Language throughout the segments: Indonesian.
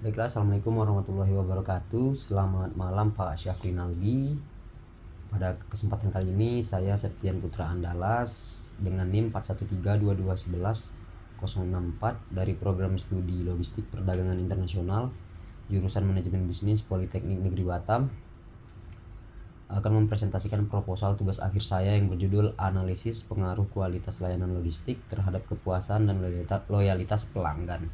Baiklah, Assalamualaikum warahmatullahi wabarakatuh. Selamat malam Pak Syafrinaldi. Pada kesempatan kali ini saya Septian Putra Andalas dengan NIM 4132211-064 dari program studi Logistik Perdagangan Internasional jurusan Manajemen Bisnis Politeknik Negeri Batam akan mempresentasikan proposal tugas akhir saya yang berjudul Analisis Pengaruh Kualitas Layanan Logistik terhadap Kepuasan dan Loyalitas Pelanggan.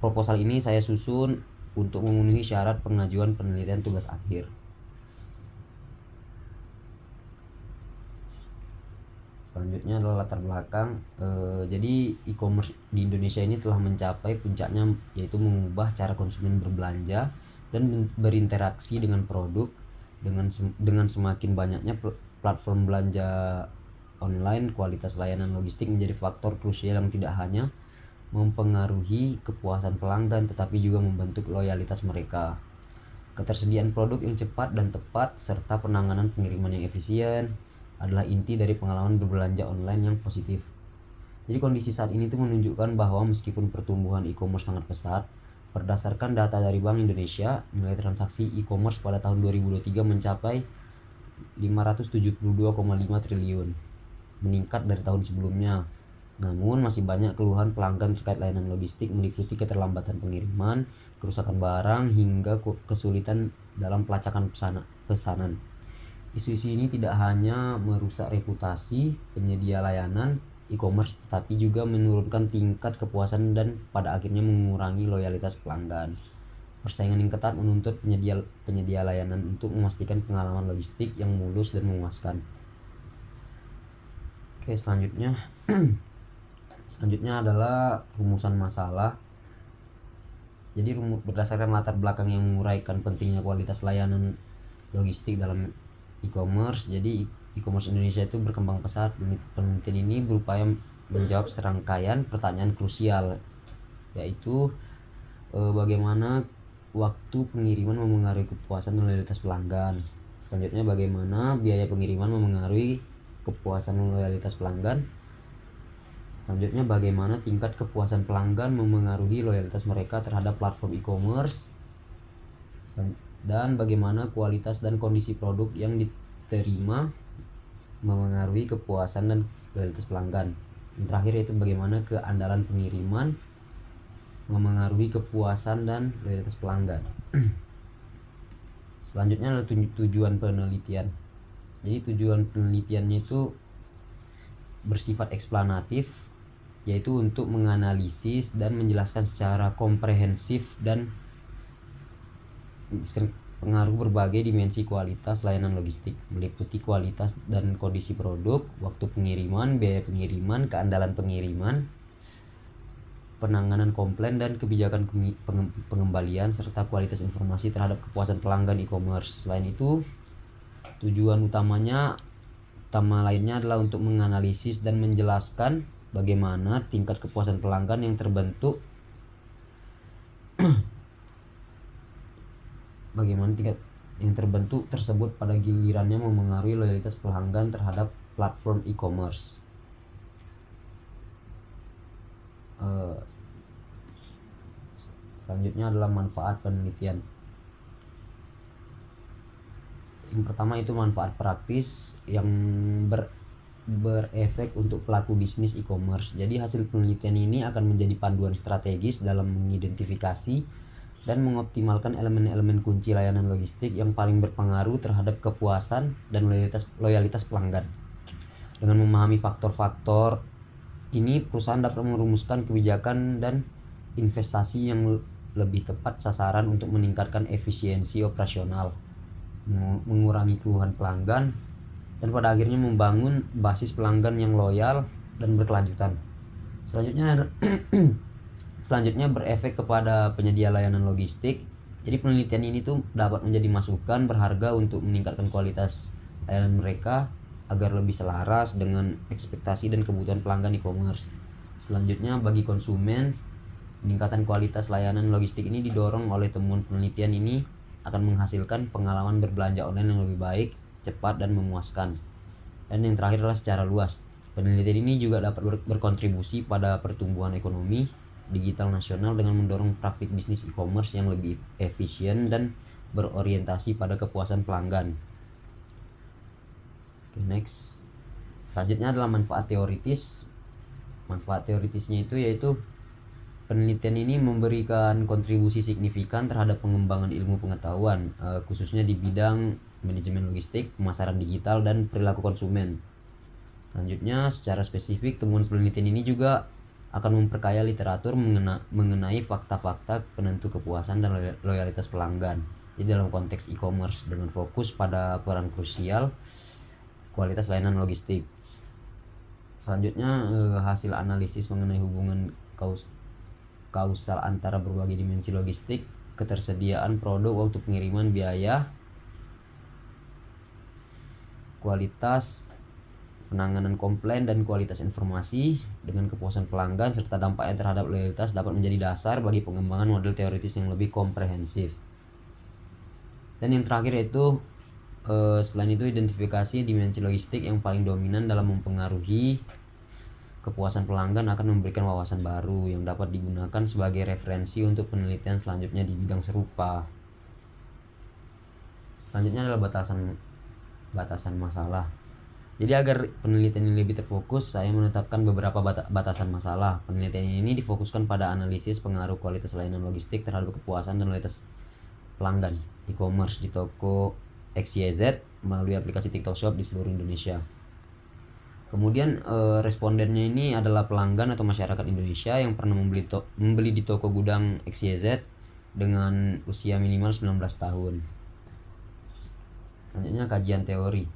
Proposal ini saya susun untuk memenuhi syarat pengajuan penelitian tugas akhir. Selanjutnya adalah latar belakang. Jadi e-commerce di Indonesia ini telah mencapai puncaknya, yaitu mengubah cara konsumen berbelanja dan berinteraksi dengan produk. Dengan semakin banyaknya platform belanja online, kualitas layanan logistik menjadi faktor krusial yang tidak hanya mempengaruhi kepuasan pelanggan tetapi juga membentuk loyalitas mereka. Ketersediaan produk yang cepat dan tepat serta penanganan pengiriman yang efisien adalah inti dari pengalaman berbelanja online yang positif. Jadi kondisi saat ini tuh menunjukkan bahwa meskipun pertumbuhan e-commerce sangat pesat, berdasarkan data dari Bank Indonesia, nilai transaksi e-commerce pada tahun 2023 mencapai 572,5 triliun, meningkat dari tahun sebelumnya. Namun masih banyak keluhan pelanggan terkait layanan logistik, meliputi keterlambatan pengiriman, kerusakan barang, hingga kesulitan dalam pelacakan pesanan. Isu-isu ini tidak hanya merusak reputasi penyedia layanan e-commerce tetapi juga menurunkan tingkat kepuasan dan pada akhirnya mengurangi loyalitas pelanggan. Persaingan yang ketat menuntut penyedia layanan untuk memastikan pengalaman logistik yang mulus dan memuaskan. Oke, selanjutnya adalah rumusan masalah. Jadi berdasarkan latar belakang yang menguraikan pentingnya kualitas layanan logistik dalam e-commerce. Jadi e-commerce Indonesia itu berkembang pesat. Penelitian ini berupaya menjawab serangkaian pertanyaan krusial, yaitu bagaimana waktu pengiriman memengaruhi kepuasan dan loyalitas pelanggan. Selanjutnya, bagaimana biaya pengiriman memengaruhi kepuasan dan loyalitas pelanggan. Selanjutnya, bagaimana tingkat kepuasan pelanggan memengaruhi loyalitas mereka terhadap platform e-commerce. Dan bagaimana kualitas dan kondisi produk yang diterima memengaruhi kepuasan dan loyalitas pelanggan. Yang terakhir yaitu bagaimana keandalan pengiriman memengaruhi kepuasan dan loyalitas pelanggan. Selanjutnya adalah tujuan penelitian. Jadi tujuan penelitiannya itu bersifat eksplanatif, yaitu untuk menganalisis dan menjelaskan secara komprehensif dan pengaruh berbagai dimensi kualitas layanan logistik, meliputi kualitas dan kondisi produk, waktu pengiriman, biaya pengiriman, keandalan pengiriman, penanganan komplain dan kebijakan pengembalian, serta kualitas informasi terhadap kepuasan pelanggan e-commerce. Selain itu, tujuan utama lainnya adalah untuk menganalisis dan menjelaskan bagaimana tingkat kepuasan pelanggan yang terbentuk tersebut pada gilirannya memengaruhi loyalitas pelanggan terhadap platform e-commerce. Selanjutnya adalah manfaat penelitian. Yang pertama itu manfaat praktis yang berefek untuk pelaku bisnis e-commerce. Jadi hasil penelitian ini akan menjadi panduan strategis dalam mengidentifikasi dan mengoptimalkan elemen-elemen kunci layanan logistik yang paling berpengaruh terhadap kepuasan dan loyalitas pelanggan. Dengan memahami faktor-faktor ini, perusahaan dapat merumuskan kebijakan dan investasi yang lebih tepat sasaran untuk meningkatkan efisiensi operasional, mengurangi keluhan pelanggan, dan pada akhirnya membangun basis pelanggan yang loyal dan berkelanjutan. Selanjutnya berefek kepada penyedia layanan logistik. Jadi penelitian ini tuh dapat menjadi masukan berharga untuk meningkatkan kualitas layanan mereka agar lebih selaras dengan ekspektasi dan kebutuhan pelanggan e-commerce. Selanjutnya, bagi konsumen, peningkatan kualitas layanan logistik ini didorong oleh temuan penelitian ini akan menghasilkan pengalaman berbelanja online yang lebih baik, cepat dan memuaskan. Dan yang terakhir adalah secara luas, penelitian ini juga dapat berkontribusi pada pertumbuhan ekonomi digital nasional dengan mendorong praktik bisnis e-commerce yang lebih efisien dan berorientasi pada kepuasan pelanggan. Oke, next. Selanjutnya adalah manfaat teoritis. Manfaat teoritisnya itu yaitu penelitian ini memberikan kontribusi signifikan terhadap pengembangan ilmu pengetahuan, khususnya di bidang manajemen logistik, pemasaran digital, dan perilaku konsumen. Selanjutnya, secara spesifik, temuan penelitian ini juga akan memperkaya literatur mengenai fakta-fakta penentu kepuasan dan loyalitas pelanggan. Jadi dalam konteks e-commerce dengan fokus pada peran krusial kualitas layanan logistik. Selanjutnya, hasil analisis mengenai hubungan kausal antara berbagai dimensi logistik, ketersediaan produk, waktu pengiriman, biaya, kualitas, penanganan komplain, dan kualitas informasi dengan kepuasan pelanggan serta dampaknya terhadap loyalitas dapat menjadi dasar bagi pengembangan model teoritis yang lebih komprehensif. Dan yang terakhir itu selain itu, identifikasi dimensi logistik yang paling dominan dalam mempengaruhi kepuasan pelanggan akan memberikan wawasan baru yang dapat digunakan sebagai referensi untuk penelitian selanjutnya di bidang serupa. Selanjutnya adalah batasan masalah. Jadi agar penelitian ini lebih terfokus, saya menetapkan beberapa batasan masalah. Penelitian ini difokuskan pada analisis pengaruh kualitas layanan logistik terhadap kepuasan dan loyalitas pelanggan e-commerce di toko XYZ melalui aplikasi TikTok Shop di seluruh Indonesia. Kemudian respondennya ini adalah pelanggan atau masyarakat Indonesia yang pernah membeli di toko gudang XYZ dengan usia minimal 19 tahun. Selanjutnya kajian teori.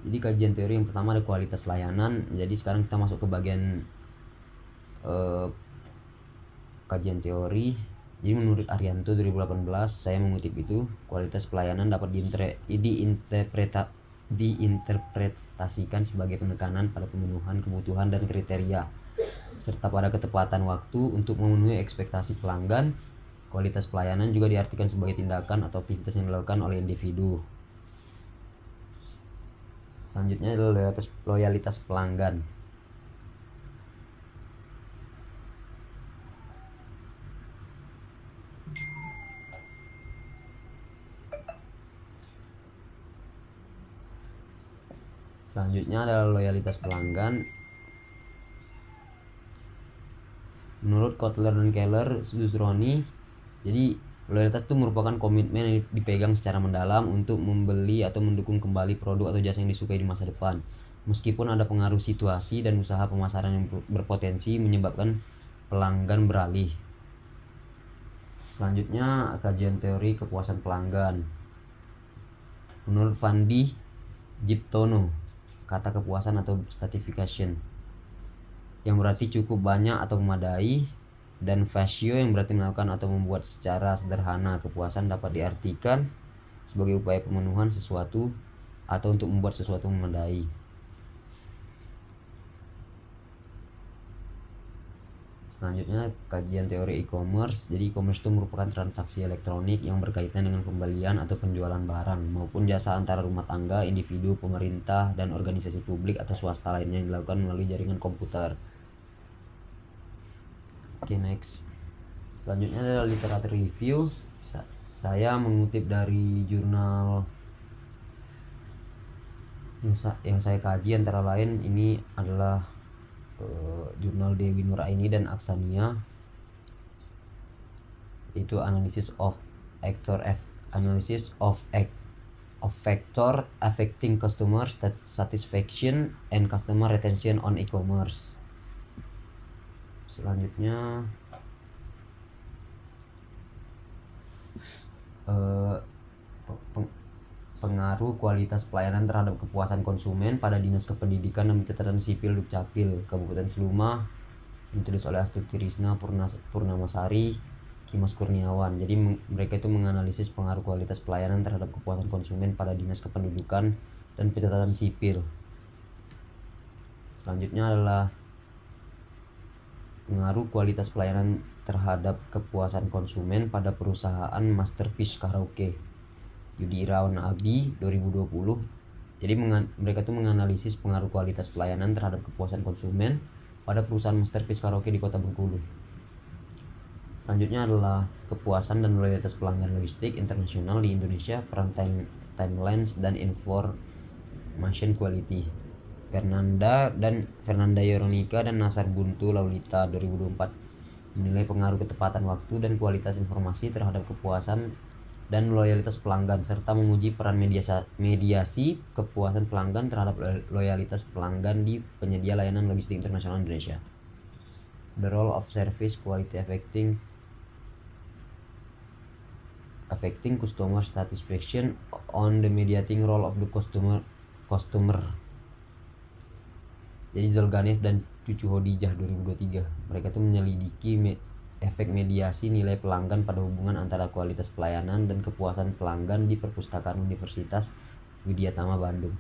Jadi kajian teori yang pertama ada kualitas layanan. Jadi sekarang kita masuk ke bagian kajian teori. Jadi menurut Arianto 2018, saya mengutip itu, kualitas pelayanan dapat diinterpretasikan sebagai penekanan pada pemenuhan kebutuhan dan kriteria, serta pada ketepatan waktu untuk memenuhi ekspektasi pelanggan. Kualitas pelayanan juga diartikan sebagai tindakan atau aktivitas yang dilakukan oleh individu. Selanjutnya adalah loyalitas pelanggan. Selanjutnya adalah loyalitas pelanggan. Menurut Kotler dan Keller Suzroni, jadi loyalitas itu merupakan komitmen yang dipegang secara mendalam untuk membeli atau mendukung kembali produk atau jasa yang disukai di masa depan, meskipun ada pengaruh situasi dan usaha pemasaran yang berpotensi menyebabkan pelanggan beralih. Selanjutnya kajian teori kepuasan pelanggan. Menurut Fandi Jiptono, kata kepuasan atau satisfaction yang berarti cukup banyak atau memadai, dan fasio yang berarti melakukan atau membuat secara sederhana. Kepuasan dapat diartikan sebagai upaya pemenuhan sesuatu atau untuk membuat sesuatu memadai. Selanjutnya kajian teori e-commerce. Jadi e-commerce itu merupakan transaksi elektronik yang berkaitan dengan pembelian atau penjualan barang maupun jasa antara rumah tangga, individu, pemerintah, dan organisasi publik atau swasta lainnya yang dilakukan melalui jaringan komputer. Oke, next. Selanjutnya adalah literatur review. Saya mengutip dari jurnal yang saya kaji, antara lain ini adalah jurnal Dewi Nuraini dan Aksania, itu analysis of factor affecting customer satisfaction and customer retention on e-commerce. Selanjutnya pengaruh kualitas pelayanan terhadap kepuasan konsumen pada Dinas Kependidikan dan Pencatatan Sipil Dukcapil Kabupaten Seluma, ditulis oleh Astuti Risna Purnamasari, Kimas Kurniawan. Jadi mereka itu menganalisis pengaruh kualitas pelayanan terhadap kepuasan konsumen pada Dinas Kependudukan dan Pencatatan Sipil. Selanjutnya adalah pengaruh kualitas pelayanan terhadap kepuasan konsumen pada perusahaan Masterpiece Karaoke, Yudi Irawan Abi 2020. Jadi mereka itu menganalisis pengaruh kualitas pelayanan terhadap kepuasan konsumen pada perusahaan masterpiece karaoke di Kota Bengkulu. Selanjutnya adalah kepuasan dan loyalitas pelanggan logistik internasional di Indonesia, peran timelines dan information quality. Fernanda Yoronika dan Nasar Buntu Laulita 2024 menilai pengaruh ketepatan waktu dan kualitas informasi terhadap kepuasan dan loyalitas pelanggan, serta menguji peran mediasi kepuasan pelanggan terhadap loyalitas pelanggan di penyedia layanan logistik internasional Indonesia. The role of service quality affecting customer satisfaction on the mediating role of the customer. Jadi Zolganef dan Cucu Hodijah 2023. Mereka tuh menyelidiki efek mediasi nilai pelanggan pada hubungan antara kualitas pelayanan dan kepuasan pelanggan di Perpustakaan Universitas Widyatama Bandung.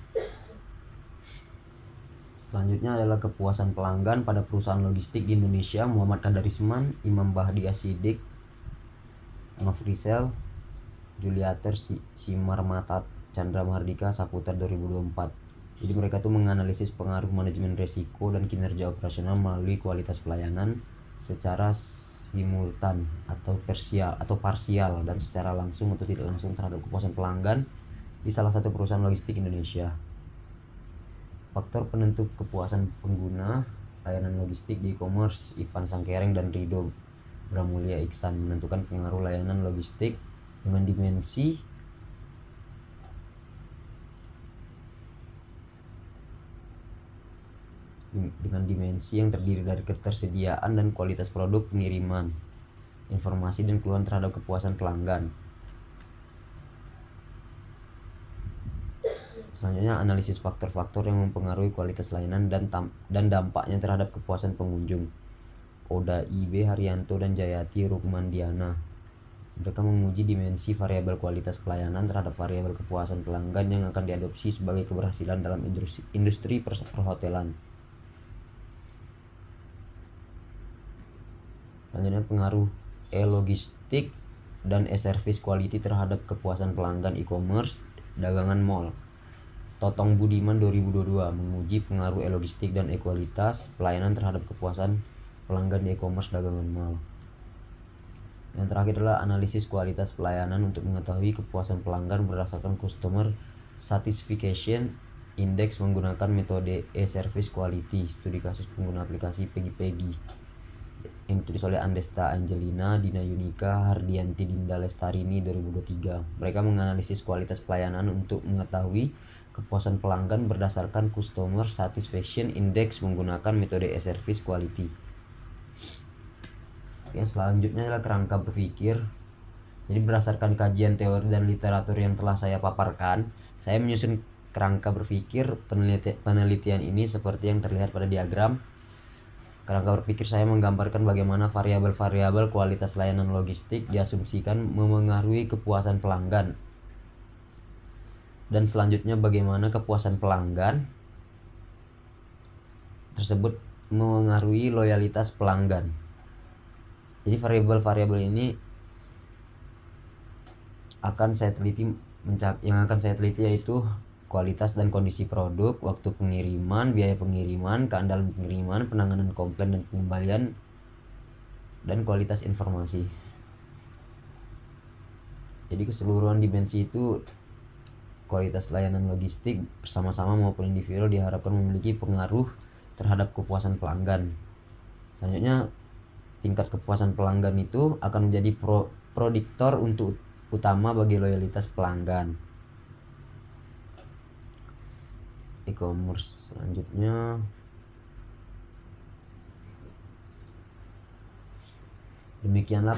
Selanjutnya adalah kepuasan pelanggan pada perusahaan logistik di Indonesia. Muhammad Kadarisman, Imam Bahdi Asidik, Nofrisel, Juliater Simar Matat, Chandra Mahardika Saputra 2024. Jadi mereka tuh menganalisis pengaruh manajemen risiko dan kinerja operasional melalui kualitas pelayanan secara simultan atau parsial dan secara langsung atau tidak langsung terhadap kepuasan pelanggan di salah satu perusahaan logistik Indonesia. Faktor penentu kepuasan pengguna layanan logistik di e-commerce. Ivan Sangkereng dan Rido Bramulya Iksan menentukan pengaruh layanan logistik dengan dimensi yang terdiri dari ketersediaan dan kualitas produk, pengiriman, informasi dan keluhan terhadap kepuasan pelanggan. Selanjutnya analisis faktor-faktor yang mempengaruhi kualitas layanan dan dampaknya terhadap kepuasan pengunjung. Oda IB Haryanto dan Jayati Rukmandiana. Mereka menguji dimensi variabel kualitas pelayanan terhadap variabel kepuasan pelanggan yang akan diadopsi sebagai keberhasilan dalam industri perhotelan. Selanjutnya pengaruh e-logistik dan e-service quality terhadap kepuasan pelanggan e-commerce dagangan mall. Totong Budiman 2022 menguji pengaruh e-logistik dan e-kualitas pelayanan terhadap kepuasan pelanggan di e-commerce dagangan mall. Yang terakhir adalah analisis kualitas pelayanan untuk mengetahui kepuasan pelanggan berdasarkan Customer Satisfaction Index menggunakan metode e-service quality. Studi kasus pengguna aplikasi Pegi-Pegi yang ditulis oleh Andesta Angelina, Dina Yunika, Hardianti Dinda Lestarini 2023. Mereka menganalisis kualitas pelayanan untuk mengetahui kepuasan pelanggan berdasarkan Customer Satisfaction Index menggunakan metode e-service quality. Ya, selanjutnya adalah kerangka berpikir. Jadi berdasarkan kajian teori dan literatur yang telah saya paparkan, saya menyusun kerangka berpikir penelitian ini seperti yang terlihat pada diagram. Kerangka berpikir saya menggambarkan bagaimana variabel-variabel kualitas layanan logistik diasumsikan memengaruhi kepuasan pelanggan. Dan selanjutnya bagaimana kepuasan pelanggan tersebut memengaruhi loyalitas pelanggan. Jadi variabel-variabel ini yang akan saya teliti yaitu kualitas dan kondisi produk, waktu pengiriman, biaya pengiriman, keandalan pengiriman, penanganan komplain dan pengembalian, dan kualitas informasi. Jadi keseluruhan dimensi itu kualitas layanan logistik bersama-sama maupun individual diharapkan memiliki pengaruh terhadap kepuasan pelanggan. Selanjutnya tingkat kepuasan pelanggan itu akan menjadi prediktor untuk utama bagi loyalitas pelanggan. E-commerce selanjutnya demikianlah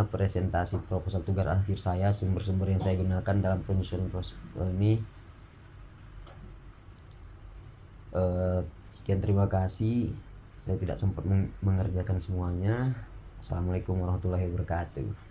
presentasi proposal tugas akhir saya. Sumber-sumber yang saya gunakan dalam penyusunan proposal ini sekian, terima kasih. Saya tidak sempat mengerjakan semuanya. Assalamualaikum warahmatullahi wabarakatuh.